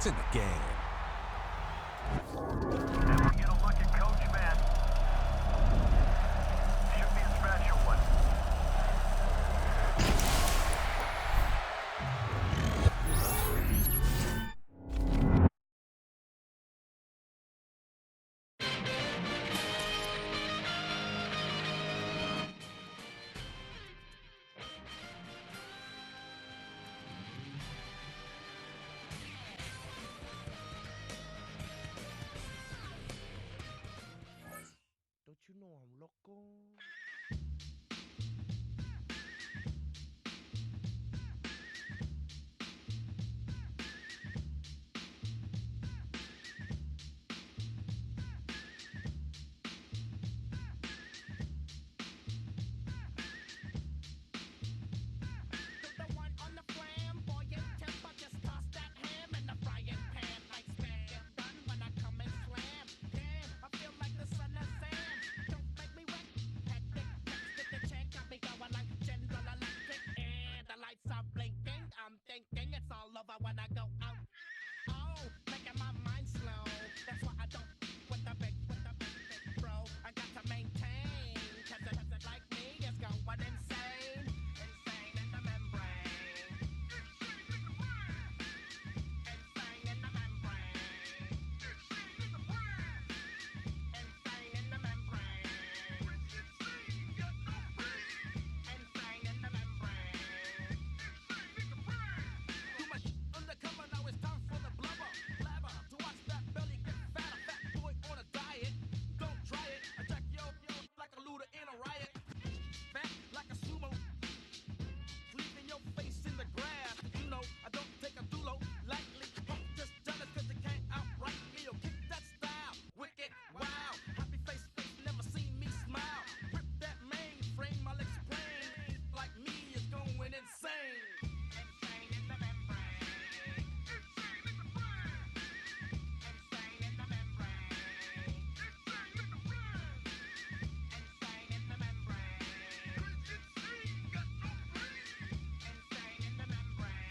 It's in the game. Never get a look at Coach Man. Should be a special one. Don't you know I'm loco? The one on the flamboyant temper, just toss that ham in the frying pan like spam. Get done when I come and slam. Damn, I feel like the son of Sam. Don't make me wet. Hectic, next to the check, I'll be going like General Electric, and the lights are blinking. I'm thinking it's all over when I go out. Oh, making my mind slow. That's why I don't with the big bro. I got to maintain, cause a peasant like me is going insane. Insane in the membrane. Insane in the membrane. Insane in the membrane. Insane in the membrane. Too much undercover, now it's time for the blubber. Blabber, to watch that belly get fatter. Fat boy on a diet. Don't try it. Attack yo like a looter in a riot. Fat like a sumo. Leaving your face in the grass. Did you know I don't take a dulo lightly? Punk just jealous cause they can't outright me. Yo, kick that style. Wicked, wow. Happy face, never seen me smile. Rip that mainframe, I'll explain. Like me is going insane. Insane in the membrane. Insane in the brain. Insane in the membrane. Insane in the membrane. Insane in the membrane.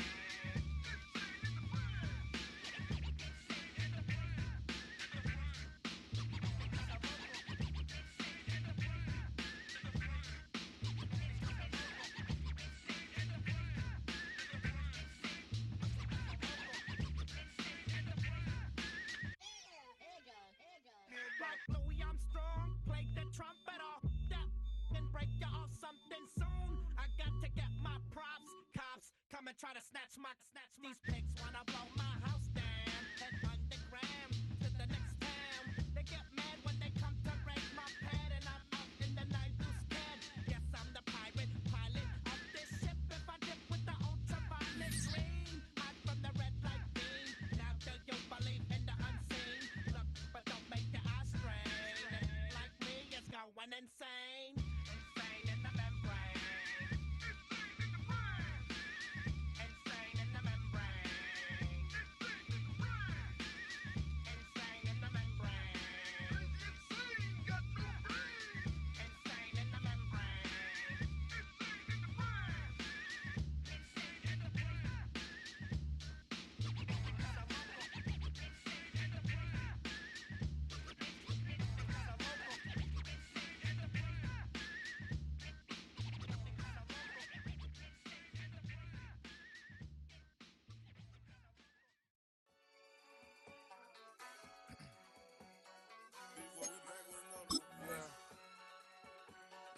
Like Louis Armstrong, play the trumpet off that and break you off something soon. I got to get my props. Cops come and try to snatch these pigs wanna blow my house down. Head underground to the next town. They get mad when they come to raid my pad and I'm out in the night too scared. Yes, I'm the pirate pilot of this ship. If I dip with the ultraviolet green, hide from the red light beam. Now do you believe in the unseen? Look, but don't make your eyes strain. Like me, it's going insane. Insane in the membrane. Insane in the membrane. Insane in the membrane. Insane in the membrane.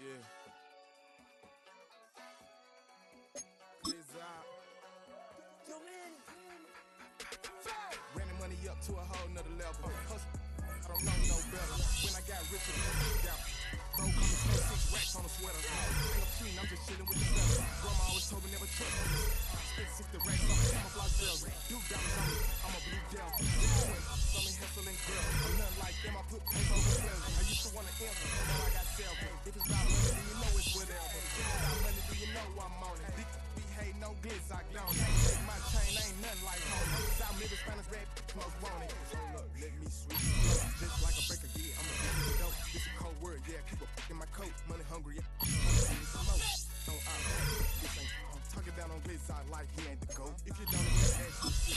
Yeah. Clears out. Running money up to a whole nother level. Hustle, I don't know no better. When I got richer, bro, coming 6 racks on a sweater. Ain't no cheating, I'm just chilling with the fellas. Grandma always told me never trust me. Spent 60 racks on camouflage bells. Do diamonds on me, I'm a blue gel. Some in hustle and girl. I'm nothing like them, I put paper on the pleasure. I used to want to answer, now I got self. If it's about money, then you know it's whatever. If it's about money, then you know I'm on it. Big behave, no glitz, I don't. Take my chain, ain't nothing like home. South Middle Spanish red, most want it. Hold up, let me switch the flow. Just like a breaker, yeah, I'm a big the dope. This a cold word, yeah, keep a in my coat. Money hungry, yeah, give me some more. No, this ain't, I'm talking down on glitz, I like he ain't the goat. If you don't, ask me,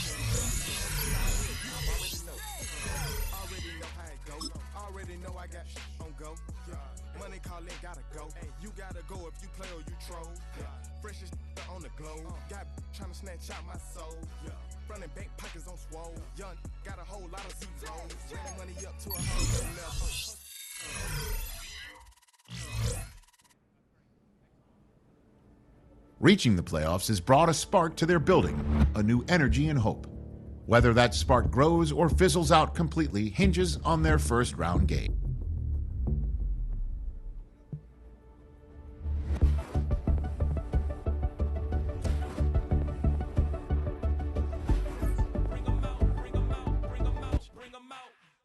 gotta go if you play or you troll. Freshest on the globe. Got trying to snatch out my soul. Running back pockets on swole. Young, got a whole lot of zeros. Running money up to a whole new level. Reaching the playoffs has brought a spark to their building, a new energy and hope. Whether that spark grows or fizzles out completely hinges on their first round game.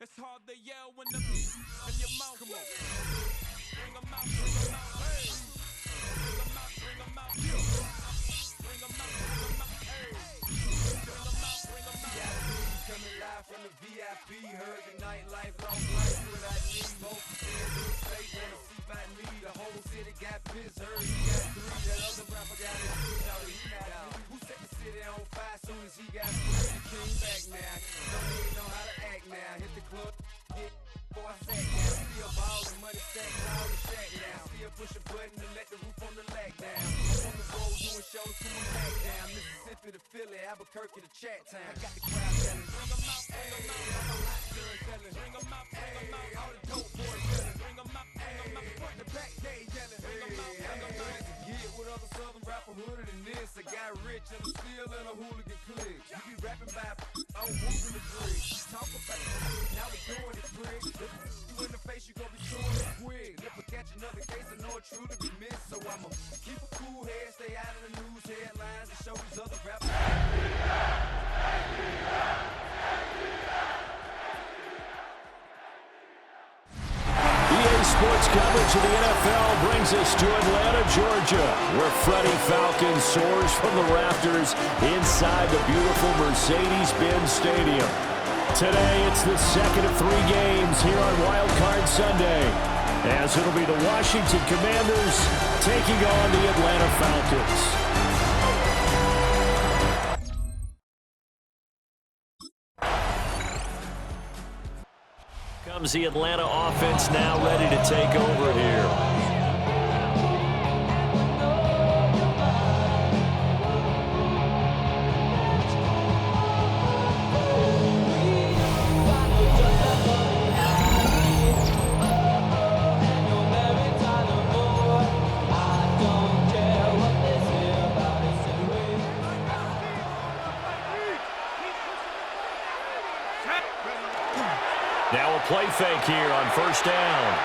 It's hard to yell when the in your mouth. Come on. Bring 'em out, bring 'em out, hey. Bring 'em out, bring 'em out. Bring 'em out, bring 'em out, hey. Bring 'em out, bring 'em out. VIP coming live from the VIP. Heard the nightlife, long life without me. Most fans in the state wanna see by me. The whole city got pissed. Heard he got 3. That other rapper got his feet out. He not out. Who set the city on fire soon as he got free? The king back now. Don't even know how to act now. Hit the club. Boy, I sack now. Still ballin', money stacked all the shack now. Still push a button to let the roof on the lag down. I'm on the road doing shows to my back down. Mississippi to Philly, Albuquerque to Chat Town. I got the crowd yelling. Bring 'em out, bring 'em out. I'm a hot girl yelling. Bring 'em out, bring 'em out. All the dope boys yelling. Bring 'em out, bring 'em out. Front to back, they yelling. Bring 'em out, bring 'em out. Yeah, with other southern rapper hooded than this. I got rich and I'm still in a hooligan clique. You be rapping by I'm whooping the bridge. Talk about it, now we doing it quick. You in the face, you gon' be suing it quick. Never catch another case, I know it's true to be missed. So I'ma keep a cool head, stay out of the news headlines, and show these other rappers. EA Sports coverage of the NFL brings us to Atlanta, Georgia, where Freddie Falcon soars from the rafters inside the beautiful Mercedes-Benz Stadium. Today, it's the second of 3 games here on Wild Card Sunday, as it'll be the Washington Commanders taking on the Atlanta Falcons. Comes the Atlanta offense now ready to take over here. Now a play fake here on first down.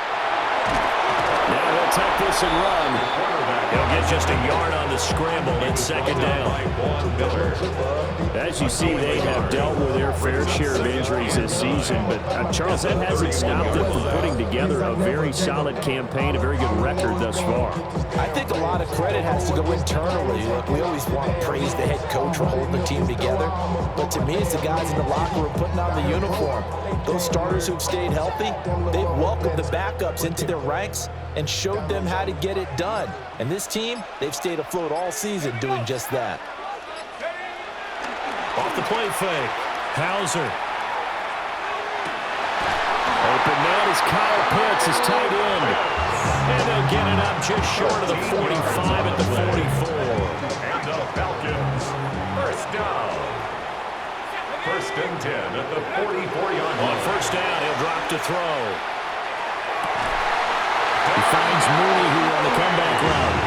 Now he'll take this and run. He'll get just a yard on the scramble at second down. As you see, they have dealt with their fair share of injuries this season, but Charles, that hasn't stopped them from putting together a very solid campaign, a very good record thus far. I think a lot of credit has to go internally. Look, we always want to praise the head coach for holding the team together, but to me, it's the guys in the locker room putting on the uniform. Those starters who've stayed healthy, they've welcomed the backups into their ranks and showed them how to get it done. And this team, they've stayed afloat all season doing just that. Off the play fake, Hauser. Open man is Kyle Pitts, his tight end. And they'll get it up just short of the 45 at the 44. And the Falcons, first down. First and 10 at the 44-yard line. On first down, he'll drop to throw. He finds Mooney here on the comeback route.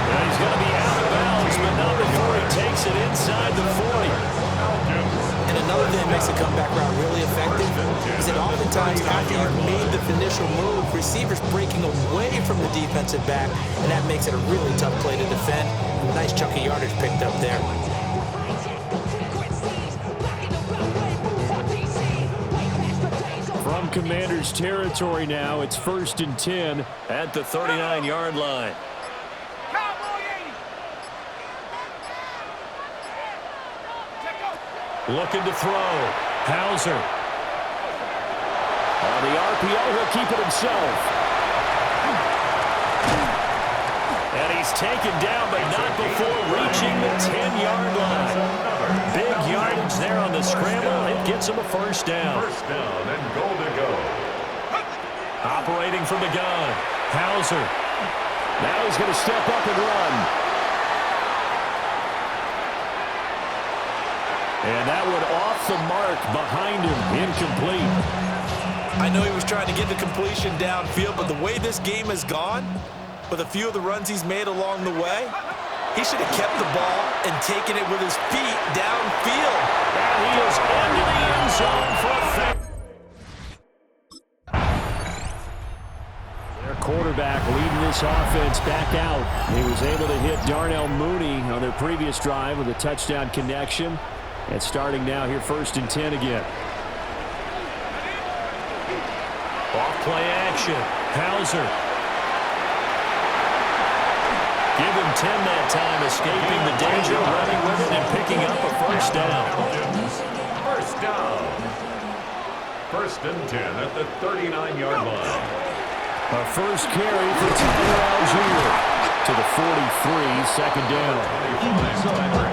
And he's going to be out of bounds, but not before he takes it inside the 40. And another thing that makes the comeback route really effective is that oftentimes after you've made the initial move, receivers breaking away from the defensive back, and that makes it a really tough play to defend. Nice chunk of yardage picked up there. From Commanders territory now, it's first and 10 at the 39-yard line. Looking to throw. Hauser. On the RPO, he'll keep it himself. And he's taken down, but not before reaching the 10-yard line. Big yardage there on the scramble. It gets him a first down. First down and goal to go. Operating from the gun. Hauser. Now he's going to step up and run. And that one off the mark behind him, incomplete. I know he was trying to get the completion downfield, but the way this game has gone, with a few of the runs he's made along the way, he should have kept the ball and taken it with his feet downfield. And he is into the end zone for a fair. Their quarterback leading this offense back out. He was able to hit Darnell Mooney on their previous drive with a touchdown connection. And starting now here, 1st and 10 again. Off play action. Hauser. Give him 10 that time, escaping the danger, running with it, and picking up a first down. First down. 1st and 10 at the 39-yard line. A first carry for Tyler Algier to the 43, 2nd down.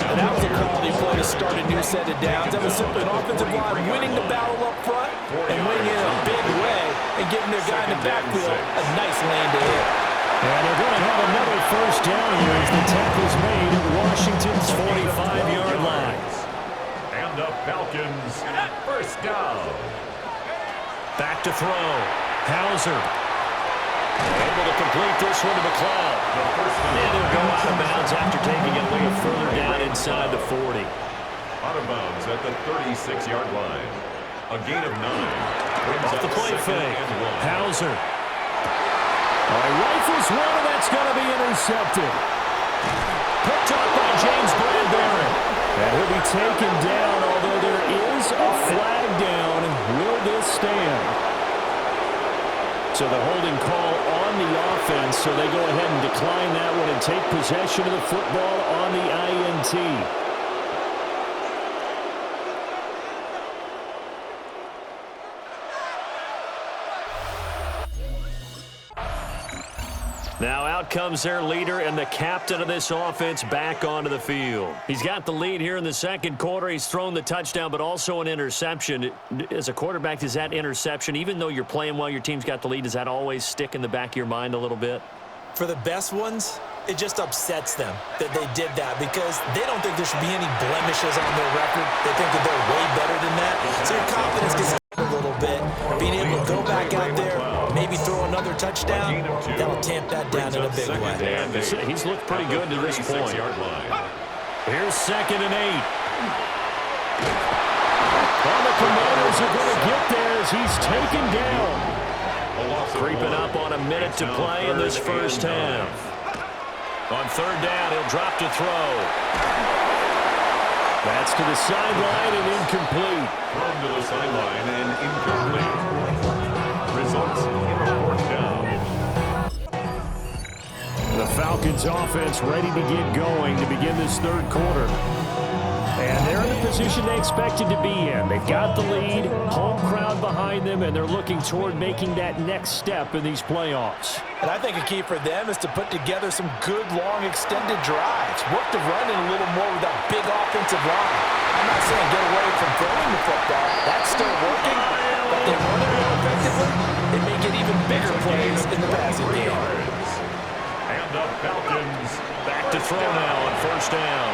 And that was a quality play to start a new set of downs. That was simply an offensive line winning the battle up front and winning in a big way and giving their guy in the backfield a nice lane to hit. And they're going to have another first down here as the tackle's made at Washington's 45-yard line. And the Falcons, first down. Back to throw. Hauser. Able to complete this one to McLeod. And he'll go out of bounds after taking it a little further down inside the 40. Out of bounds at the 36-yard line. A gain of 9. Off the play fake. Hauser. Rifles one, and that's going to be intercepted. Picked up by James Bradbury. And he'll be taken down, although there is a flag down. Will this stand? So the holding call on the offense, so they go ahead and decline that one and take possession of the football on the INT. Now out comes their leader and the captain of this offense back onto the field. He's got the lead here in the 2nd quarter. He's thrown the touchdown, but also an interception. As a quarterback, does that interception, even though you're playing well, your team's got the lead, does that always stick in the back of your mind a little bit? For the best ones, it just upsets them that they did that because they don't think there should be any blemishes on their record. They think that they're way better than that. So your confidence gets a little bit. Being able to go back out there, maybe throw another touchdown, that'll tamp that down in a big way. And he's looked pretty good to this point. Here's 2nd and 8. Well, the Commanders are going to get there as he's taken down. Creeping up on a minute to play in this first half. On 3rd down, he'll drop to throw. That's to the sideline and incomplete. Thrown to the sideline and incomplete. Results in a 4th down. The Falcons offense ready to get going to begin this 3rd quarter. And they're in the position they expected to be in. They've got the lead, home crowd behind them, and they're looking toward making that next step in these playoffs. And I think a key for them is to put together some good, long, extended drives. Work the run in a little more with that big offensive line. I'm not saying get away from throwing the football. That's still working. But they run it more effectively. They may get even bigger plays in the passing game. And the Falcons back to throw now on 1st down.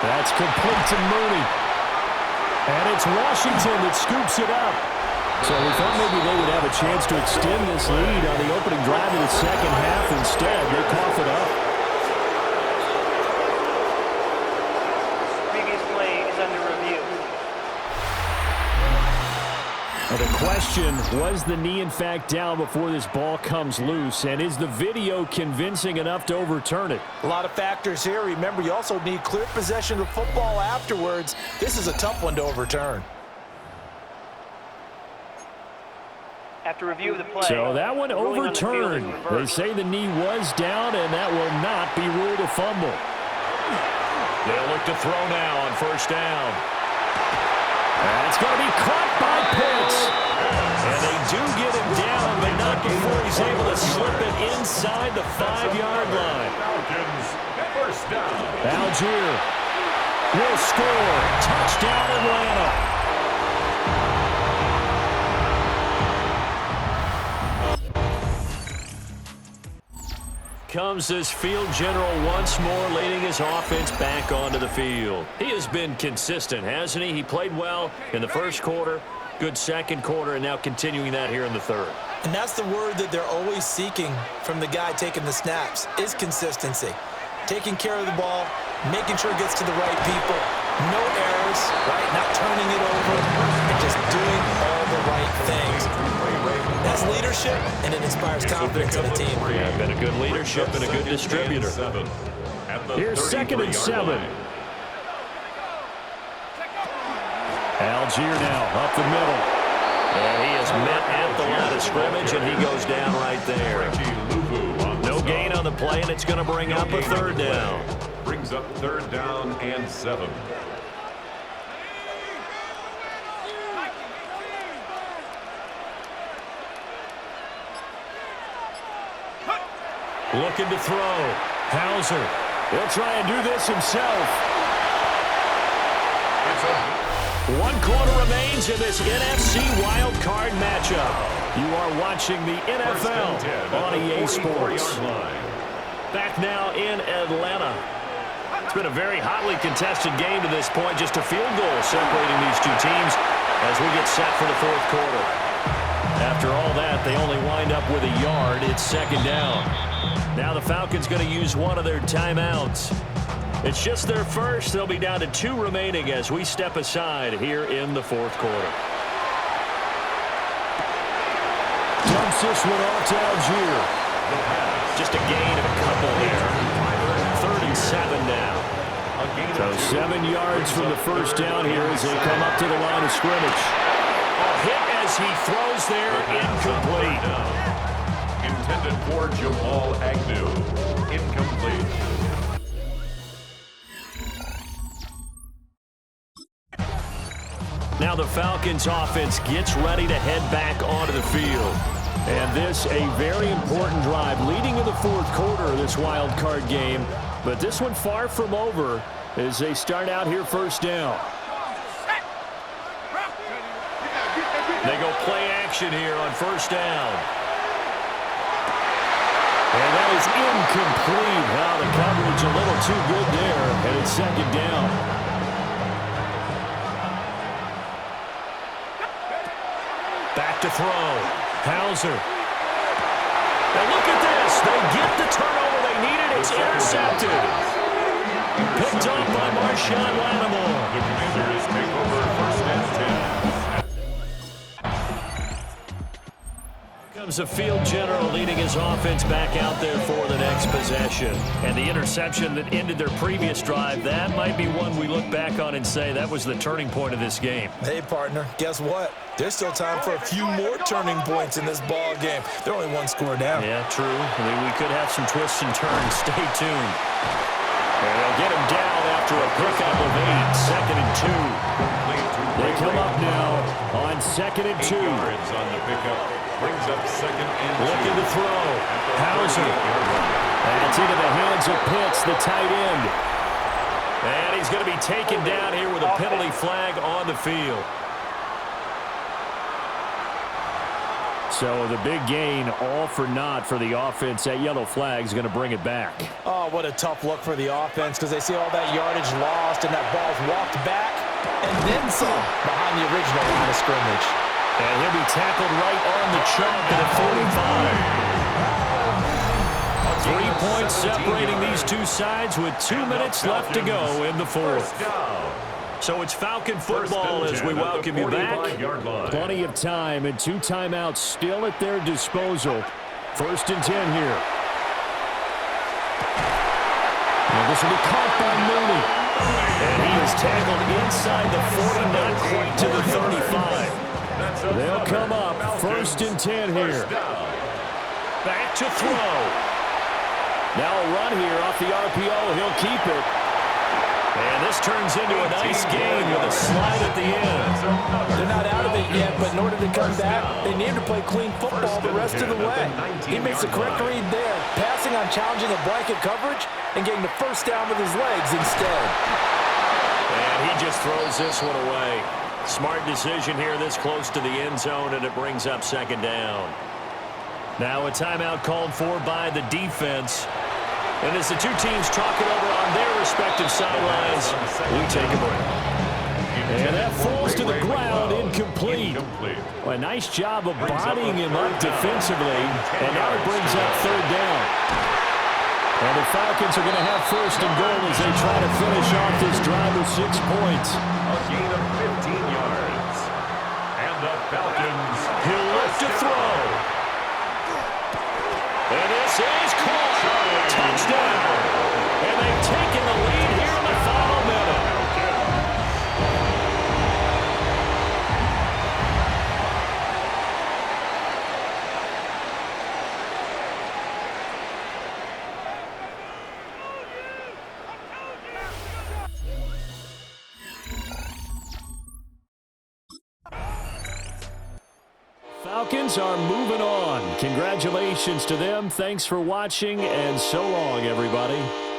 That's complete to Mooney. And it's Washington that scoops it up. So we thought maybe they would have a chance to extend this lead on the opening drive of the 2nd half. Instead, they cough it up. Previous play is under review. Well, the question, was the knee in fact down before this ball comes loose? And is the video convincing enough to overturn it? A lot of factors here. Remember, you also need clear possession of the football afterwards. This is a tough one to overturn. After review of the play. So that one overturned. They say the knee was down, and that will not be ruled a fumble. They'll look to throw now on 1st down. That's going to be caught by Pitts. And they do get him down, but not before he's able to slip it inside the 5-yard line. Falcons, first down. Algier will score. Touchdown, Atlanta. comes this field general once more, leading his offense back onto the field. He has been consistent, hasn't he? He played well in the first quarter, good second quarter, and now continuing that here in the third. And that's the word that they're always seeking from the guy taking the snaps, is consistency. Taking care of the ball, making sure it gets to the right people, no errors, right? Not turning it over, and just doing all the right things. That's leadership, and it inspires confidence in a team. Yeah, been a good leadership and a good distributor. Here's 2nd and 7. Algier now up the middle. And he is met at the line of scrimmage, and he goes down right there. No gain on the play, and it's going to bring up a 3rd down. Brings up 3rd down and 7. Looking to throw. Hauser. He'll try and do this himself. 1 quarter remains in this NFC Wild Card matchup. You are watching the NFL on EA Sports. Back now in Atlanta. It's been a very hotly contested game to this point. Just a field goal separating these two teams as we get set for the 4th quarter. After all that, they only wind up with a yard. It's 2nd down. Now the Falcons going to use one of their timeouts. It's just their first. They'll be down to 2 remaining as we step aside here in the 4th quarter. Dumps this one off to Algier. Just a gain of a couple there. 3rd and 7 now. So 7 yards from the first down here as they come up to the line of scrimmage. A hit as he throws there, incomplete. Intended for Jamal Agnew. Incomplete. Now the Falcons offense gets ready to head back onto the field. And this a very important drive leading in the 4th quarter of this wild card game. But this one far from over as they start out here 1st down. They go play action here on 1st down. And that is incomplete. Wow, the coverage a little too good there. And it's 2nd down. Back to throw. Hauser. And look at this. They get the turnover they needed. It's intercepted. Picked up by Marshawn Lattimore. The Commanders take over 1st and 10. Comes a field general leading his offense back out there for the next possession. And the interception that ended their previous drive, that might be one we look back on and say that was the turning point of this game. Hey, partner, guess what? There's still time for a few more turning points in this ball game. They're only 1 score down. Yeah, true. I mean, we could have some twists and turns. Stay tuned. And they'll get him down after a pickup of 8. 2nd and 2. They come up now on 2nd and 2. 8 yards on the pickup. Brings up 2nd and 2. Looking to throw. Hauser. And it's into the hands of Pitts, the tight end. And he's going to be taken down here with a penalty flag on the field. So the big gain, all for naught for the offense. That yellow flag is going to bring it back. Oh, what a tough look for the offense because they see all that yardage lost and that ball's walked back and then some behind the original line of scrimmage. And he'll be tackled right on the chop at the 45. 3 points separating these two sides with 2 minutes left to go in the 4th. So it's Falcon football as we welcome you back. Plenty of time and 2 timeouts still at their disposal. 1st and 10 here. And this will be caught by Mooney. And he is tackled inside the 40, not quite to the 35. They'll come up 1st and 10 here. Back to throw. Now a run here off the RPO. He'll keep it. And this turns into a nice game with a slide at the end. They're not out of it yet, but in order to come back, they need to play clean football the rest of the way. He makes the correct read there, passing on challenging a blanket coverage and getting the 1st down with his legs instead. And he just throws this one away. Smart decision here this close to the end zone, and it brings up 2nd down. Now a timeout called for by the defense. And as the two teams talk it over on their respective sidelines, we take a break. And that falls to the ground, incomplete. Well, a nice job of bodying him up defensively, and now it brings up third down. And the Falcons are going to have first and goal as they try to finish off this drive with 6 points. A gain of 15 yards. And the Falcons, He'll look to throw. And this is caught. Touchdown. And they've taken the lead here in the final minute. Falcons are moving on. Congratulations to them. Thanks for watching, and so long, everybody.